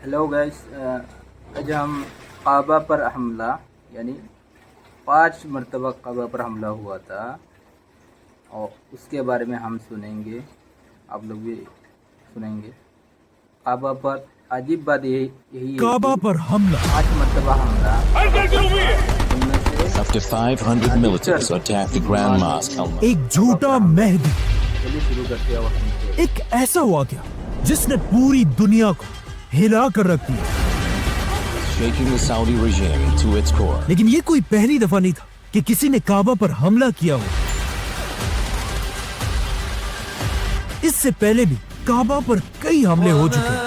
Hello guys, आज हम काबा पर हमला यानी 5 मरतबा काबा पर हमला हुआ था और उसके बारे में हम सुनेंगे, आप लोग भी सुनेंगे। काबा पर अजीब बात यही है काबा कि पर हमला 5 मरतबा हमला, उनमें से Up to 500 militants attacked the Grand Mosque. एक झूठा मेहदी, चलिए शुरू करते हैं और सुनते हैं। एक ऐसा वाकया जिसने पूरी दुनिया को हिला कर रख दिया। Shaking the Saudi regime to its core. लेकिन ये कोई पहली दफा नहीं था कि किसी ने काबा पर हमला किया हो। इससे पहले भी काबा पर कई हमले हो चुके हैं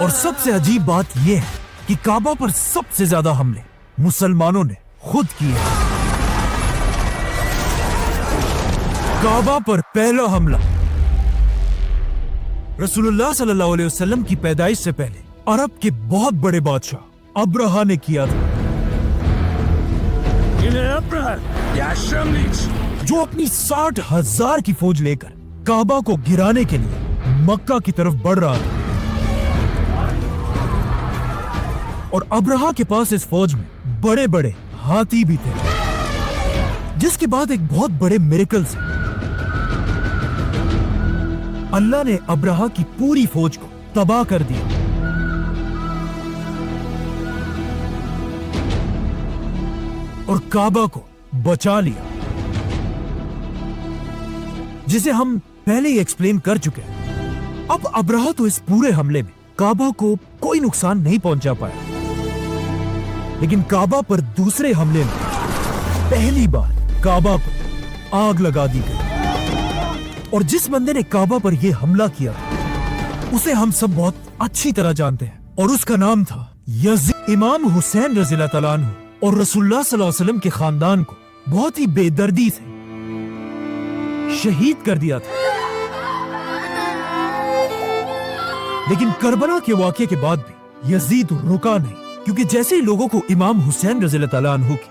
और सबसे अजीब बात यह है कि काबा पर सबसे ज्यादा हमले मुसलमानों ने खुद किए हैं। काबा पर पहला हमला रसूलुल्लाह सल्लल्लाहु अलैहि वसल्लम की पैदाइश से पहले अरब के बहुत बड़े बादशाह अब्राहा ने किया था, जो अपनी 60,000 की फौज लेकर काबा को गिराने के लिए मक्का की तरफ बढ़ रहा था। और अब्राहा के पास इस फौज में बड़े बड़े हाथी भी थे, जिसके बाद एक बहुत बड़े मिरेकल से अल्लाह ने अब्राहा की पूरी फौज को तबाह कर दिया। और काबा को बचा लिया, जिसे हम पहले ही एक्सप्लेन कर चुके हैं। अब अब्राहा तो इस पूरे हमले में काबा को कोई नुकसान नहीं पहुंचा पाया, लेकिन काबा पर दूसरे हमले में पहली बार काबा को आग लगा दी गई। और जिस बंदे ने काबा पर यह हमला किया उसे हम सब बहुत अच्छी तरह जानते हैं, और उसका नाम था यजीद। इमाम हुसैन रज़ियल्लाहु तआला अन्हु और रसूलुल्लाह सल्लल्लाहु अलैहि वसल्लम के खानदान को बहुत ही बेदर्दी से शहीद कर दिया था। लेकिन करबला के वाक़ये के बाद भी यजीद रुका नहीं, क्योंकि जैसे ही लोगों को इमाम हुसैन रज़ियल्लाहु तआला अन्हु की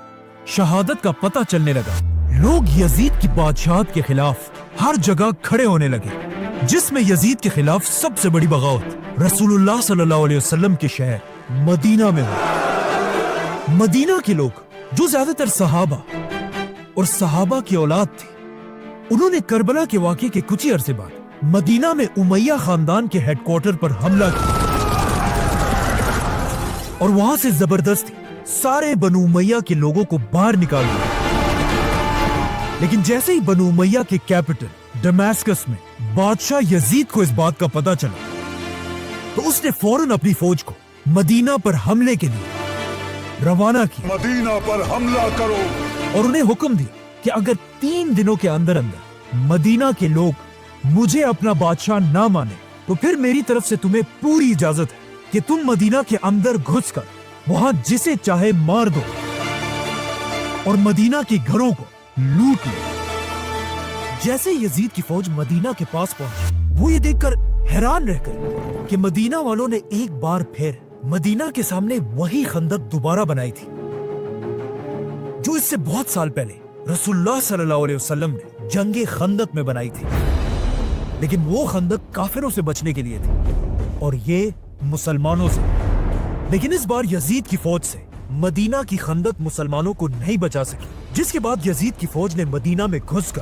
शहादत का पता चलने लगा, लोग यजीद की बादशाहत के खिलाफ हर जगह खड़े होने लगे, जिसमें यजीद के खिलाफ सबसे बड़ी बगावत रसूलुल्लाह सल्लल्लाहु अलैहि वसल्लम के शहर मदीना में हुई। मदीना के लोग, जो ज्यादातर सहाबा और सहाबा की औलाद थे, उन्होंने करबला के वाक़ये के कुछ ही अरसे बाद मदीना में उमैया खानदान के हेडक्वार्टर पर हमला किया और वहां से जबरदस्ती सारे बनु उमैया के लोगों को बाहर निकाल दिया। लेकिन जैसे ही बनु उमैया के कैपिटल दमास्कस में बादशाह यजीद को इस बात का पता चला, तो उसने फौरन अपनी फौज को मदीना पर हमले के लिए रवाना किया। मदीना पर हमला करो और उन्हें हुक्म दिया कि अगर 3 दिनों के अंदर अंदर मदीना के लोग मुझे अपना बादशाह ना माने, तो फिर मेरी तरफ से तुम्हें पूरी इजाजत है कि तुम मदीना के अंदर घुसकर वहां जिसे चाहे मार दो और मदीना के घरों को लूट लो। जैसे यजीद की फौज मदीना के पास पहुंची, वो ये देखकर हैरान रह गए कि मदीना वालों ने एक बार फिर मदीना के सामने वही खंदक दोबारा बनाई थी, जो इससे बहुत साल पहले रसूलुल्लाह सल्लल्लाहु अलैहि वसल्लम ने जंगे खंदक में बनाई थी। लेकिन वो खंदक काफिरों से बचने के लिए थी और ये मुसलमानों से। लेकिन इस बार यजीद की फौज से मदीना की खंदक मुसलमानों को नहीं बचा सकी, जिसके बाद यजीद की फौज ने मदीना में घुसकर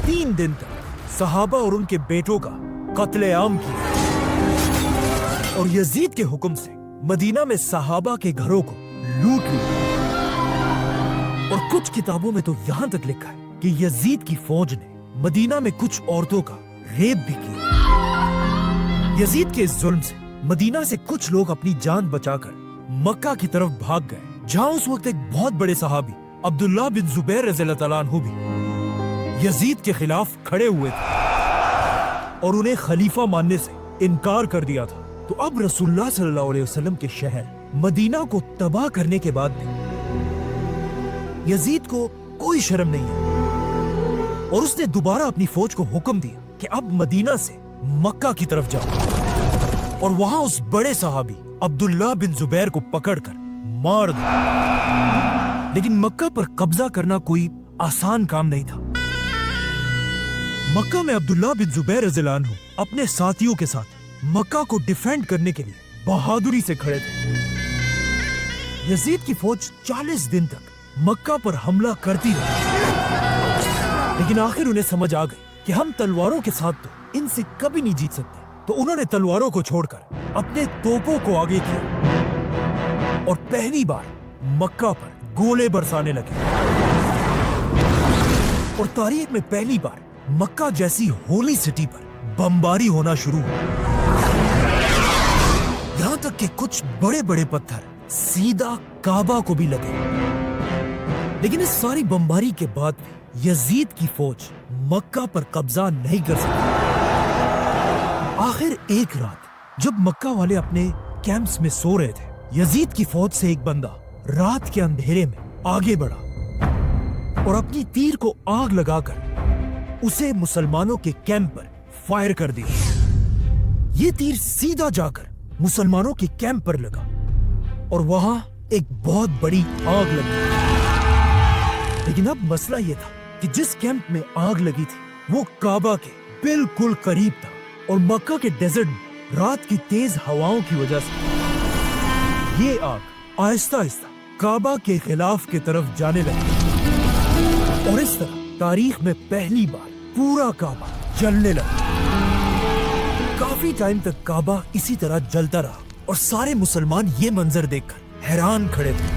3 दिन तक सहाबा और उनके बेटों का कत्लेआम किया। और यजीद के हुक्म से मदीना में सहाबा के घरों को लूट लिया। और कुछ किताबों में तो यहां तक लिखा है कि यजीद की फौज ने मदीना में कुछ औरतों का रेप भी किया। यजीद के इस जुल्म से मदीना से कुछ लोग अपनी जान बचाकर मक्का की तरफ भाग गए, जहां उस वक्त एक बहुत बड़े सहाबी अब्दुल्लाह बिन जुबैर रज़ियल्लाहु तआला अन्हु भी यजीद के खिलाफ खड़े हुए थे और उन्हें खलीफा मानने से इनकार कर दिया था। तो अब रसूलुल्लाह सल्लल्लाहु अलैहि वसल्लम के शहर मदीना को तबाह करने के बाद भी यजीद को कोई शर्म नहीं है और उसने दोबारा अपनी फौज को हुक्म दिया कि अब मदीना से मक्का की तरफ जाओ और वहां उस बड़े सहाबी अब्दुल्लाह बिन जुबैर को पकड़कर मार दो। लेकिन मक्का पर कब्जा करना कोई आसान काम नहीं था। मक्का में अब्दुल्ला बिन जुबैर रज़ियल्लाहु अन्हु अपने साथियों के साथ मक्का को डिफेंड करने के लिए बहादुरी से खड़े थे। यजीद की फौज 40 दिन तक मक्का पर हमला करती रही, लेकिन आखिर उन्हें समझ आ गई कि हम तलवारों के साथ तो इनसे कभी नहीं जीत सकते। तो उन्होंने तलवारों को छोड़कर अपने तोपों को आगे किया और पहली बार मक्का पर गोले बरसाने लगे। और तारीख में पहली बार मक्का जैसी होली सिटी पर बमबारी होना शुरू हुई। यहां तक कि कुछ बड़े बड़े पत्थर सीधा काबा को भी लगे। लेकिन इस सारी बमबारी के बाद भी यजीद की फौज मक्का पर कब्जा नहीं कर सकी। आखिर एक रात जब मक्का वाले अपने कैंप्स में सो रहे थे, यजीद की फौज से एक बंदा रात के अंधेरे में आगे बढ़ा और अपनी तीर को आग लगाकर उसे मुसलमानों के कैंप पर फायर कर दिया। ये तीर सीधा जाकर मुसलमानों के कैंप पर लगा और वहां एक बहुत बड़ी आग लगी। लेकिन अब मसला ये था कि जिस कैंप में आग लगी थी वो काबा के बिल्कुल करीब था और मक्का के डेजर्ट में रात की तेज हवाओं की वजह से ये आग आहिस्ता आहिस्ता काबा के खिलाफ की तरफ जाने लगी और इस तरह तारीख में पहली बार पूरा काबा जलने लगा। काफी टाइम तक काबा इसी तरह जलता रहा और सारे मुसलमान ये मंजर देखकर हैरान खड़े थे।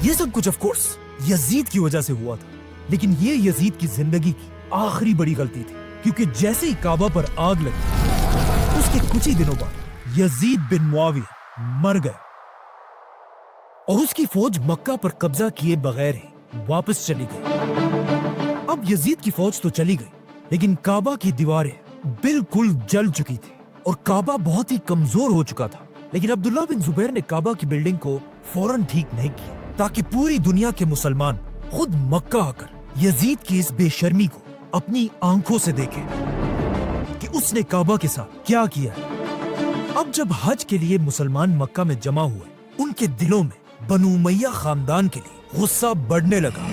ये सब कुछ ऑफ कोर्स यजीद की वजह से हुआ था, लेकिन ये यजीद की जिंदगी की आखिरी बड़ी गलती थी, क्योंकि जैसे ही काबा पर आग लगी उसके कुछ ही दिनों बाद यजीद बिन मुआविया मर गया और उसकी फौज मक्का पर कब्जा किए बगैर ही वापस चली गई। अब यजीद की फौज तो चली गई, लेकिन काबा की दीवारें बिल्कुल जल चुकी थी और काबा बहुत ही कमजोर हो चुका था। लेकिन अब्दुल्ला बिन जुबैर ने काबा की बिल्डिंग को फौरन ठीक नहीं किया, ताकि पूरी दुनिया के मुसलमान खुद मक्का आकर यजीद की इस बेशर्मी को अपनी आंखों से देखें कि उसने काबा के साथ क्या किया है। अब जब हज के लिए मुसलमान मक्का में जमा हुए, उनके दिलों में बनु उमैया खानदान के लिए गुस्सा बढ़ने लगा।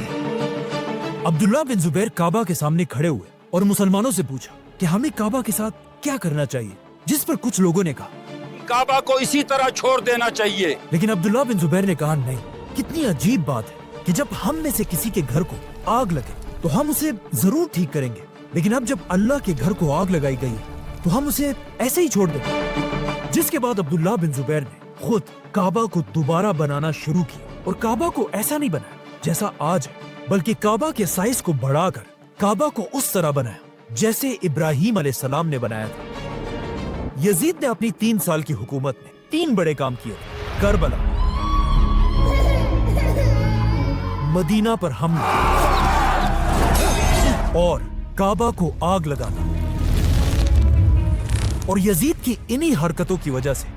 अब्दुल्ला बिन जुबैर काबा के सामने खड़े हुए और मुसलमानों से पूछा कि हमें काबा के साथ क्या करना चाहिए, जिस पर कुछ लोगों ने कहा काबा को इसी तरह छोड़ देना चाहिए। लेकिन अब्दुल्ला बिन जुबैर ने कहा नहीं, कितनी अजीब बात है कि जब हम में से किसी के घर को आग लगे तो हम उसे जरूर ठीक करेंगे, लेकिन अब जब अल्लाह के घर को आग लगाई गई है तो हम उसे ऐसे ही छोड़ देंगे। जिसके बाद अब्दुल्ला बिन जुबैर ने खुद काबा को दोबारा बनाना शुरू किया और काबा को ऐसा नहीं बनाया जैसा आज है, बल्कि काबा के साइज को बढ़ाकर काबा को उस तरह बनाया जैसे इब्राहिम अलैहिस्सलाम ने बनाया था। यजीद ने अपनी 3 साल की हुकूमत में 3 बड़े काम किए थे: करबला, मदीना पर हमला और काबा को आग लगाना। और यजीद की इन्हीं हरकतों की वजह से